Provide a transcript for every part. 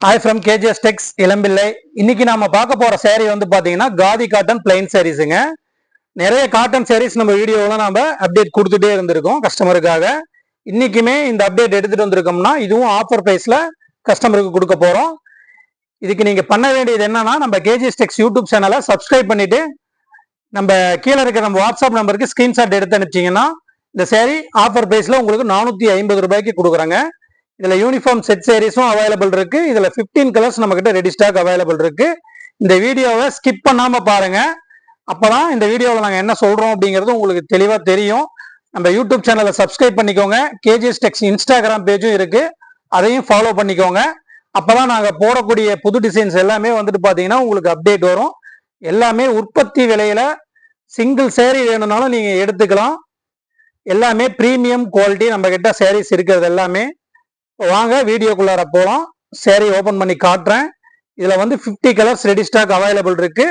Hi from KGS Tex இளம்பிள்ளை. இன்னைக்கு நாம பார்க்க போற saree வந்து பாத்தீங்கன்னா காதி காட்டன் பிளைன் சாரீஸ்ங்க. நிறைய காட்டன் sarees நம்ம வீடியோல நாம அப்டேட் கொடுத்துட்டே இருந்திருக்கோம் கஸ்டமருக்காக. இன்னைக்குமே இந்த அப்டேட் எடுத்துட்டு வந்திருக்கோம்னா இதுவும் ஆஃபர் பிரைஸ்ல கஸ்டமருக்கு கொடுக்க போறோம். இதுக்கு நீங்க பண்ண வேண்டியது என்னன்னா நம்ம KGS Tex யூடியூப் சேனலை சப்ஸ்கிரைப் பண்ணிட்டு நம்ம கீழே இருக்கிற நம்ம வாட்ஸ்அப் நம்பருக்கு ஸ்கிரீன்ஷாட் எடுத்து அனுப்பிச்சீங்கன்னா இந்த saree ஆஃபர் பிரைஸ்ல உங்களுக்கு 450 ரூபாய்க்கு கொடுக்குறாங்க. இதுல யூனிஃபார்ம் செட் சாரீஸும் அவைலபிள் இருக்கு. இதுல 15 கலர்ஸ் நம்ம கிட்ட ரெடி ஸ்டாக் அவைலபிள் இருக்கு. இந்த வீடியோவை ஸ்கிப் பண்ணாம பாருங்க. அப்பதான் இந்த வீடியோவில் நாங்க என்ன சொல்றோம் அப்படிங்கிறது உங்களுக்கு தெளிவா தெரியும். நம்ம யூடியூப் சேனலை சப்ஸ்கிரைப் பண்ணிக்கோங்க. KGS Tex இன்ஸ்டாகிராம் பேஜும் இருக்கு, அதையும் ஃபாலோ பண்ணிக்கோங்க. அப்பதான் நாங்க போடக்கூடிய புது டிசைன்ஸ் எல்லாமே வந்துட்டு பாத்தீங்கன்னா உங்களுக்கு அப்டேட் வரும். எல்லாமே உற்பத்தி விலையில சிங்கிள் சேரீ வேணும்னாலும் நீங்க எடுத்துக்கலாம். எல்லாமே பிரீமியம் குவாலிட்டி நம்ம கிட்ட சாரீஸ் இருக்கிறது எல்லாமே. வாங்க வீடியோக்குள்ளார போலாம். சேரீ ஓபன் பண்ணி காட்டுறேன். இதுல வந்து 50 கலர்ஸ் ரெடி ஸ்டாக் அவைலபிள் இருக்கு.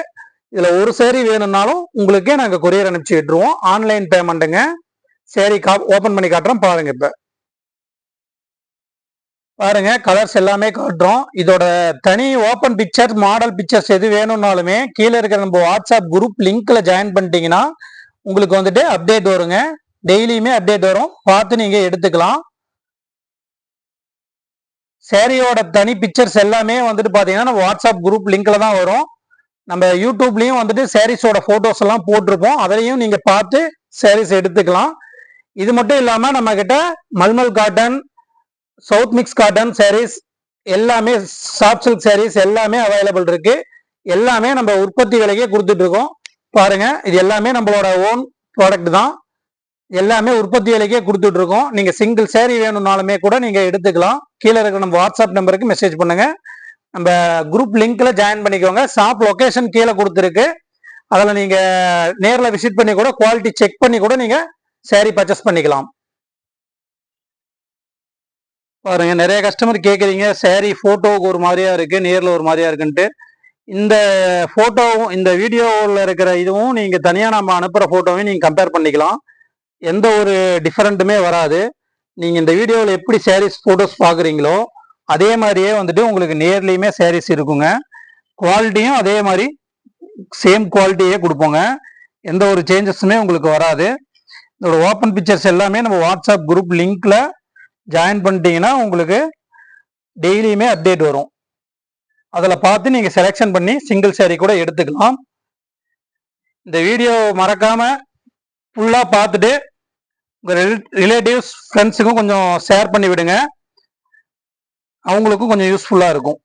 இதுல ஒரு சேரீ வேணும்னாலும் உங்களுக்கே நாங்க கொரியர் அனுப்பிச்சு விட்டுருவோம். ஆன்லைன் பேமெண்ட்டுங்க. சேரீ ஓபன் பண்ணி காட்டுறோம் பாருங்க. இப்ப பாருங்க கலர்ஸ் எல்லாமே காட்டுறோம். இதோட தனி ஓபன் பிக்சர் மாடல் பிக்சர்ஸ் எது வேணும்னாலுமே கீழே இருக்கிற நம்ம வாட்ஸ்அப் குரூப் லிங்க்ல ஜாயின் பண்ணிட்டீங்கன்னா உங்களுக்கு வந்துட்டு அப்டேட் வருங்க. டெய்லியுமே அப்டேட் வரும், பார்த்து நீங்க எடுத்துக்கலாம். சேரீயோட தனி பிக்சர்ஸ் எல்லாமே வந்துட்டு பாத்தீங்கன்னா நம்ம வாட்ஸ்அப் குரூப் லிங்க்ல தான் வரும். நம்ம யூடியூப்லயும் வந்துட்டு சாரீஸோட போட்டோஸ் எல்லாம் போட்டிருப்போம், அதையும் நீங்க பார்த்து சாரீஸ் எடுத்துக்கலாம். இது மட்டும் இல்லாம நம்ம கிட்ட mulmul cotton, south mix cotton saris எல்லாமே, சாஃப்ட் சில்க் சாரீஸ் எல்லாமே அவைலபிள் இருக்கு. எல்லாமே நம்ம உற்பத்தி விலைக்கே கொடுத்துட்டு இருக்கோம். பாருங்க இது எல்லாமே நம்மளோட ஓன் ப்ராடக்ட் தான். எல்லாமே உற்பத்தி விலைக்கே கொடுத்துட்டு இருக்கோம். நீங்க சிங்கிள் சேரீ வேணும்னாலுமே கூட நீங்க எடுத்துக்கலாம். கீழே இருக்கிற நம்ம வாட்ஸ்அப் நம்பருக்கு மெசேஜ் பண்ணுங்க. நம்ம குரூப் லிங்க்ல ஜாயின் பண்ணிக்கோங்க. ஷாப் லொகேஷன் கீழே கொடுத்துருக்கு, அதில் நீங்க நேரில் விசிட் பண்ணி கூட குவாலிட்டி செக் பண்ணி கூட நீங்க சேரீ பர்ச்சேஸ் பண்ணிக்கலாம். பாருங்க நிறைய கஸ்டமர் கேட்குறீங்க சேரீ போட்டோவுக்கு ஒரு மாதிரியா இருக்கு, நேரில் ஒரு மாதிரியா இருக்குன்ட்டு. இந்த போட்டோவும் இந்த வீடியோவில் இருக்கிற இதுவும் நீங்க தனியாக நம்ம அனுப்புகிற போட்டோவையும் நீங்க கம்பேர் பண்ணிக்கலாம். எந்த ஒரு டிஃபரெண்ட்டுமே வராது. நீங்க இந்த வீடியோவில் எப்படி சாரீஸ் போட்டோஸ் பார்க்குறீங்களோ அதே மாதிரியே வந்துட்டு உங்களுக்கு நேர்லையுமே சாரீஸ் இருக்குங்க. குவாலிட்டியும் அதே மாதிரி சேம் குவாலிட்டியே கொடுப்போங்க. எந்த ஒரு சேஞ்சஸுமே உங்களுக்கு வராது. இதோட ஓப்பன் பிக்சர்ஸ் எல்லாமே நம்ம வாட்ஸ்அப் குரூப் லிங்க்ல ஜாயின் பண்ணிட்டீங்கன்னா உங்களுக்கு டெய்லியுமே அப்டேட் வரும். அதில் பார்த்து நீங்கள் செலெக்ஷன் பண்ணி சிங்கிள் சாரீ கூட எடுத்துக்கலாம். இந்த வீடியோ மறக்காம ஃபுல்லாக பார்த்துட்டு உங்கள் ரிலேட்டிவ்ஸ் ஃப்ரெண்ட்ஸுக்கும் கொஞ்சம் ஷேர் பண்ணி விடுங்க. அவங்களுக்கும் கொஞ்சம் யூஸ்ஃபுல்லாக இருக்கும்.